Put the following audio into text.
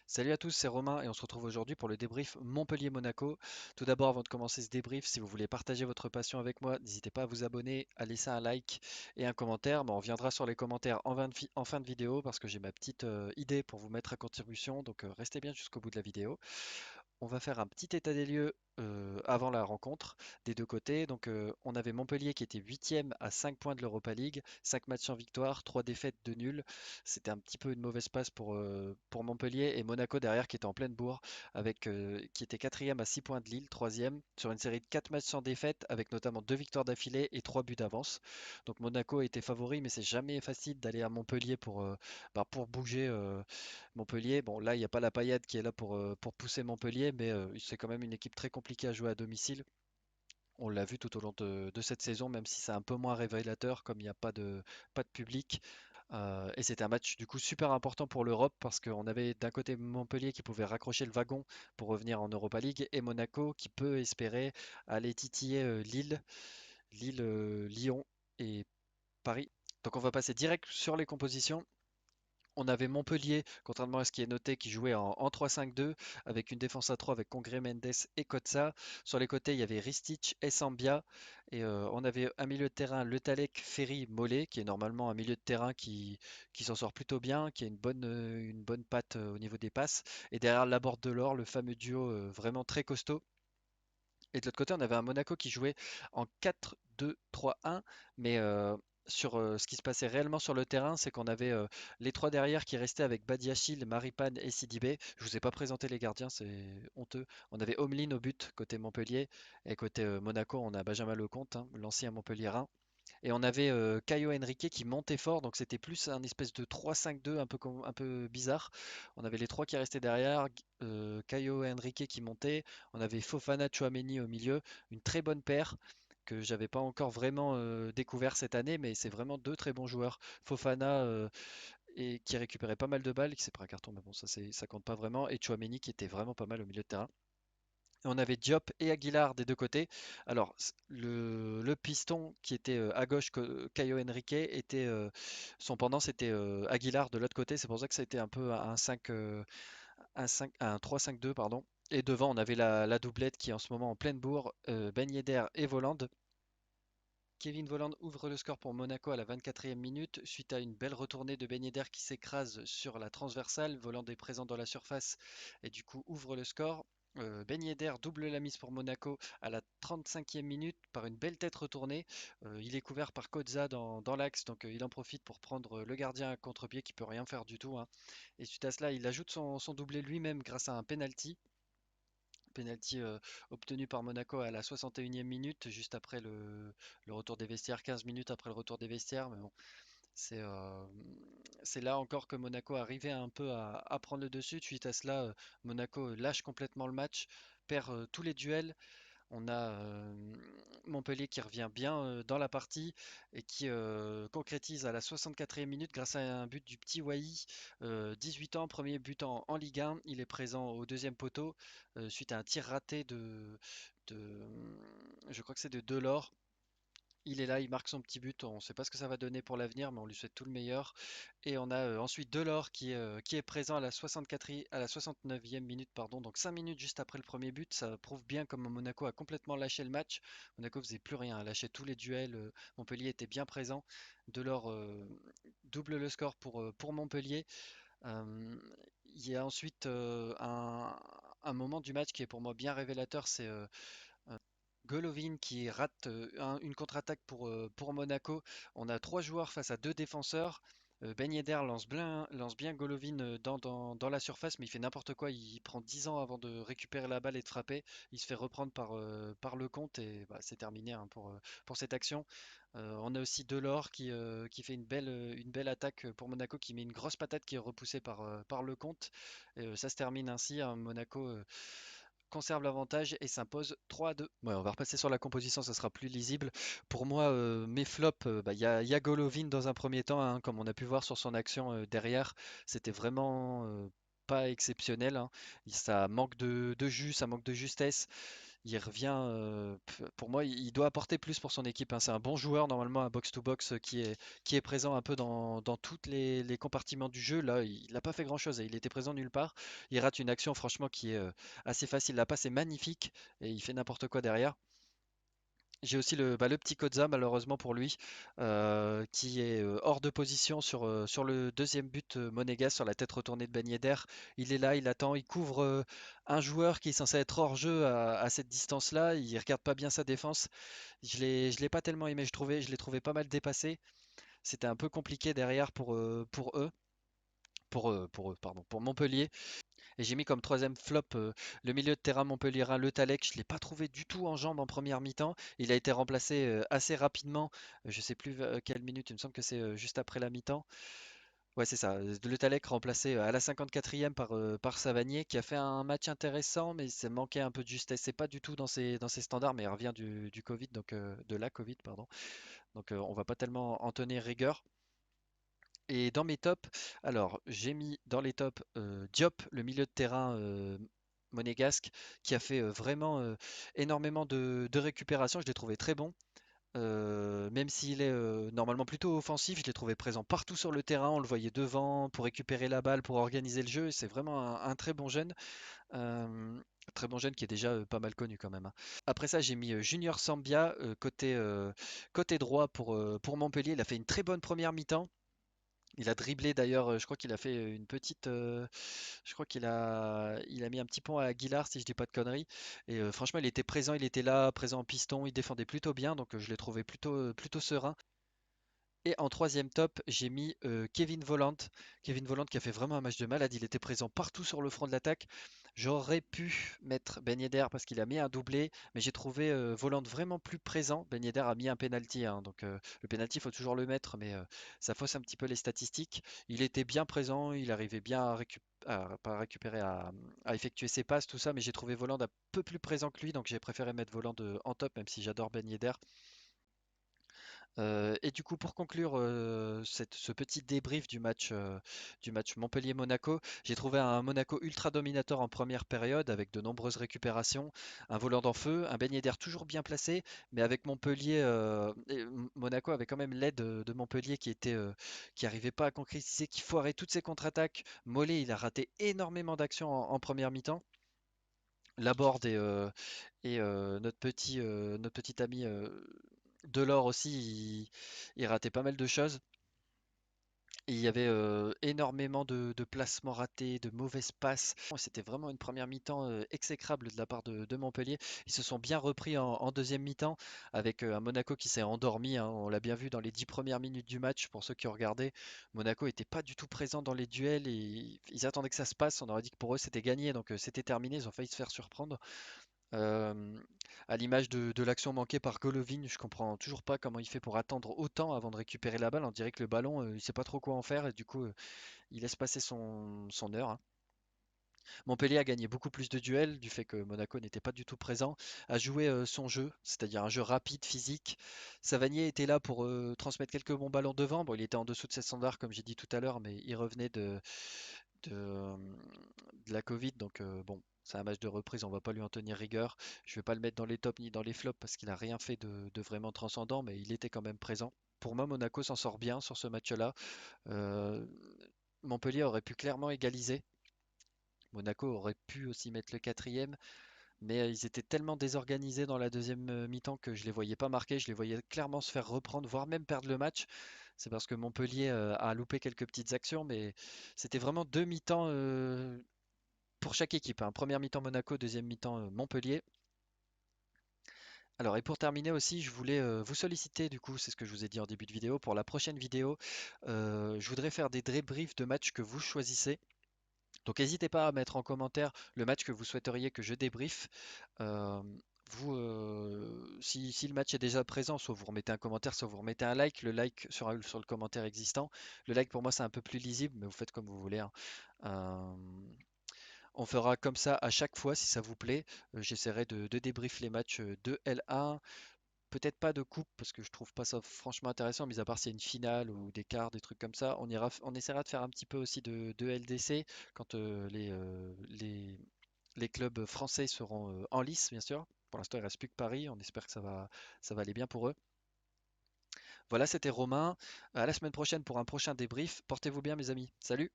Salut à tous, c'est Romain et on se retrouve aujourd'hui pour le débrief Montpellier-Monaco. Tout d'abord, avant de commencer ce débrief, si vous voulez partager votre passion avec moi, n'hésitez pas à vous abonner, à laisser un like et un commentaire. On reviendra sur les commentaires en fin de vidéo parce que j'ai ma petite idée pour vous mettre à contribution, donc restez bien jusqu'au bout de la vidéo. On va faire un petit état des lieux avant la rencontre des deux côtés. Donc, on avait Montpellier qui était huitième à 5 points de l'Europa League, 5 matchs sans victoire, 3 défaites, 2 nuls. C'était un petit peu une mauvaise passe pour Montpellier et Monaco derrière qui était en pleine bourre, qui était quatrième à 6 points de Lille, troisième, sur une série de 4 matchs sans défaite, avec notamment 2 victoires d'affilée et 3 buts d'avance. Donc Monaco a été favori, mais c'est jamais facile d'aller à Montpellier pour bouger. Montpellier, bon là il n'y a pas la paillade qui est là pour pousser Montpellier, mais c'est quand même une équipe très compliquée à jouer à domicile. On l'a vu tout au long de cette saison, même si c'est un peu moins révélateur comme il n'y a pas de public. Et c'était un match du coup super important pour l'Europe parce qu'on avait d'un côté Montpellier qui pouvait raccrocher le wagon pour revenir en Europa League et Monaco qui peut espérer aller titiller Lille, Lyon et Paris. Donc on va passer direct sur les compositions. On avait Montpellier, contrairement à ce qui est noté, qui jouait en 3-5-2 avec une défense à 3 avec Congré Mendes et Kotsa. Sur les côtés, il y avait Ristic et Sambia. Et on avait un milieu de terrain, Le Talec, Ferry, Mollet, qui est normalement un milieu de terrain qui s'en sort plutôt bien, qui a une bonne patte au niveau des passes. Et derrière la Borde de l'Or, le fameux duo vraiment très costaud. Et de l'autre côté, on avait un Monaco qui jouait en 4-2-3-1, mais ce qui se passait réellement sur le terrain, c'est qu'on avait les trois derrière qui restaient avec Badiachil, Maripane et Sidibé. Je vous ai pas présenté les gardiens, c'est honteux. On avait Omlin au but côté Montpellier et côté Monaco, on a Benjamin Lecomte, hein, l'ancien Montpellierin. Et on avait Caio Henrique qui montait fort, donc c'était plus un espèce de 3-5-2 un peu bizarre. On avait les trois qui restaient derrière, Caio Henrique qui montait, on avait Fofana Chouameni au milieu, une très bonne paire que j'avais pas encore vraiment découvert cette année, mais c'est vraiment deux très bons joueurs. Fofana et qui récupérait pas mal de balles, qui s'est pris un carton, mais bon ça compte pas vraiment, et Chouameni qui était vraiment pas mal au milieu de terrain. On avait Diop et Aguilar des deux côtés. Alors, le piston qui était à gauche, Caio Henrique, son pendant, c'était Aguilar de l'autre côté. C'est pour ça que ça a été un peu un 5, un 3-5-2, pardon. Et devant, on avait la doublette qui est en ce moment en pleine bourre, Ben Yedder et Voland. Kevin Voland ouvre le score pour Monaco à la 24e minute suite à une belle retournée de Ben Yedder qui s'écrase sur la transversale. Voland est présent dans la surface et du coup ouvre le score. Ben Yedder double la mise pour Monaco à la 35e minute par une belle tête retournée. Il est couvert par Kozza dans l'axe, donc il en profite pour prendre le gardien à contre-pied qui peut rien faire du tout, hein. Et suite à cela, il ajoute son doublé lui-même grâce à un penalty. Penalty obtenu par Monaco à la 61e minute, juste après le retour des vestiaires, 15 minutes après le retour des vestiaires. Mais bon, c'est euh, c'est là encore que Monaco arrivait un peu à prendre le dessus. Suite à cela, Monaco lâche complètement le match, perd tous les duels. On a Montpellier qui revient bien dans la partie et qui concrétise à la 64e minute grâce à un but du petit Wai. 18 ans, premier but en Ligue 1. Il est présent au deuxième poteau suite à un tir raté de je crois que c'est de Delors. Il est là, il marque son petit but. On ne sait pas ce que ça va donner pour l'avenir, mais on lui souhaite tout le meilleur. Et on a ensuite Delors qui est présent à la 64e, à la 69e minute, pardon, donc 5 minutes juste après le premier but. Ça prouve bien comme Monaco a complètement lâché le match. Monaco faisait plus rien, a lâché tous les duels. Montpellier était bien présent. Delors double le score pour Montpellier. Euh, il y a ensuite un moment du match qui est pour moi bien révélateur, c'est Golovin qui rate une contre-attaque pour Monaco. On a trois joueurs face à deux défenseurs. Ben Yedder lance bien Golovin dans la surface, mais il fait n'importe quoi. Il prend 10 ans avant de récupérer la balle et de frapper. Il se fait reprendre par Lecomte et bah, c'est terminé hein, pour cette action. On a aussi Delors qui fait une belle attaque pour Monaco, qui met une grosse patate qui est repoussée par Lecomte. Ça se termine ainsi, hein. Monaco conserve l'avantage et s'impose 3-2. Ouais, on va repasser sur la composition, ça sera plus lisible. Pour moi, mes flops, bah, il y a Golovin dans un premier temps, hein, comme on a pu voir sur son action derrière. C'était vraiment pas exceptionnel, hein. Ça manque de jus, ça manque de justesse. Il revient, pour moi, il doit apporter plus pour son équipe, hein. C'est un bon joueur, normalement, un box-to-box qui est présent un peu dans tous les compartiments du jeu. Là, il n'a pas fait grand-chose et il était présent nulle part. Il rate une action, franchement, qui est assez facile. La passe est magnifique et il fait n'importe quoi derrière. J'ai aussi le petit Kodza, malheureusement pour lui, qui est hors de position sur le deuxième but monégasque sur la tête retournée de Ben Yedder. Il est là, il attend, il couvre un joueur qui est censé être hors jeu à cette distance-là. Il regarde pas bien sa défense. Je l'ai pas tellement aimé, je l'ai trouvé pas mal dépassé. C'était un peu compliqué derrière pour eux, pardon, pour Montpellier. Et j'ai mis comme troisième flop le milieu de terrain montpelliérain Le Tallec. Je ne l'ai pas trouvé du tout en jambes en première mi-temps. Il a été remplacé assez rapidement. Je ne sais plus quelle minute, il me semble que c'est juste après la mi-temps. Ouais, c'est ça. Le Tallec remplacé à la 54e par Savanier qui a fait un match intéressant, mais ça manquait un peu de justesse. C'est pas du tout dans ses standards, mais il revient du Covid, donc de la Covid, pardon. Donc on va pas tellement en tenir rigueur. Et dans mes tops, alors j'ai mis dans les tops Diop, le milieu de terrain monégasque, qui a fait vraiment énormément de récupération. Je l'ai trouvé très bon. Même s'il est normalement plutôt offensif, je l'ai trouvé présent partout sur le terrain. On le voyait devant pour récupérer la balle, pour organiser le jeu. C'est vraiment un très bon jeune. euh, Très bon jeune qui est déjà pas mal connu quand même, hein. Après ça, j'ai mis Junior Sambia côté droit pour Montpellier. Il a fait une très bonne première mi-temps. Il a dribblé d'ailleurs, je crois qu'il a fait une petite. Je crois qu'il a mis un petit pont à Aguilar, si je dis pas de conneries. Et franchement, il était présent, il était là, présent en piston, il défendait plutôt bien, donc je l'ai trouvé plutôt serein. Et en troisième top, j'ai mis Kevin Volland. Kevin Volland qui a fait vraiment un match de malade. Il était présent partout sur le front de l'attaque. J'aurais pu mettre Ben Yedder parce qu'il a mis un doublé, mais j'ai trouvé Volland vraiment plus présent. Ben Yedder a mis un penalty, hein, donc le penalty, il faut toujours le mettre, mais ça fausse un petit peu les statistiques. Il était bien présent, il arrivait bien pas à récupérer, à effectuer ses passes, tout ça, mais j'ai trouvé Volland un peu plus présent que lui, donc j'ai préféré mettre Volland en top, même si j'adore Ben Yedder. Et du coup, pour conclure ce petit débrief du match Montpellier-Monaco, j'ai trouvé un Monaco ultra dominateur en première période avec de nombreuses récupérations, un volant en feu, un beignet d'air toujours bien placé, mais avec Montpellier, Monaco avait quand même l'aide de Montpellier qui arrivait pas à concrétiser, qui foirait toutes ses contre-attaques. Mollet, il a raté énormément d'actions en première mi-temps. Laborde et notre petit ami Delors aussi, il ratait pas mal de choses. Et il y avait énormément de placements ratés, de mauvaises passes. C'était vraiment une première mi-temps exécrable de la part de Montpellier. Ils se sont bien repris en deuxième mi-temps avec un Monaco qui s'est endormi, hein. On l'a bien vu dans les 10 premières minutes du match. Pour ceux qui ont regardé, Monaco était pas du tout présent dans les duels et ils attendaient que ça se passe. On aurait dit que pour eux c'était gagné, donc c'était terminé. Ils ont failli se faire surprendre. Euh, à l'image de l'action manquée par Golovin, je comprends toujours pas comment il fait pour attendre autant avant de récupérer la balle. On dirait que le ballon, il sait pas trop quoi en faire et du coup, il laisse passer son heure, hein. Montpellier a gagné beaucoup plus de duels du fait que Monaco n'était pas du tout présent, a joué son jeu, c'est-à-dire un jeu rapide, physique. Savanier était là pour transmettre quelques bons ballons devant. Bon, il était en dessous de ses standards, comme j'ai dit tout à l'heure, mais il revenait de, de la Covid. Donc bon, c'est un match de reprise, on va pas lui en tenir rigueur. Je vais pas le mettre dans les tops ni dans les flops parce qu'il a rien fait de vraiment transcendant, mais il était quand même présent. Pour moi, Monaco s'en sort bien sur ce match-là. Euh, Montpellier aurait pu clairement égaliser. Monaco aurait pu aussi mettre le quatrième, mais ils étaient tellement désorganisés dans la deuxième mi-temps que je les voyais pas marquer. Je les voyais clairement se faire reprendre, voire même perdre le match. C'est parce que Montpellier a loupé quelques petites actions, mais c'était vraiment deux mi-temps pour chaque équipe, hein. Première mi-temps Monaco, deuxième mi-temps Montpellier. Alors, et pour terminer aussi, je voulais vous solliciter, du coup, c'est ce que je vous ai dit en début de vidéo, pour la prochaine vidéo, je voudrais faire des débriefs de matchs que vous choisissez. Donc, n'hésitez pas à mettre en commentaire le match que vous souhaiteriez que je débriefe. Euh, si le match est déjà présent, soit vous remettez un commentaire, soit vous remettez un like. Le like sur le commentaire existant. Le like, pour moi, c'est un peu plus lisible, mais vous faites comme vous voulez, hein. Euh, On fera comme ça à chaque fois si ça vous plaît. J'essaierai de débrief les matchs de L1. Peut-être pas de coupe parce que je trouve pas ça franchement intéressant, mis à part s'il y a une finale ou des quarts, des trucs comme ça. On essaiera de faire un petit peu aussi de LDC quand les clubs français seront en lice, bien sûr. Pour l'instant, il reste plus que Paris. On espère que ça va aller bien pour eux. Voilà, c'était Romain. À la semaine prochaine pour un prochain débrief. Portez-vous bien, mes amis. Salut!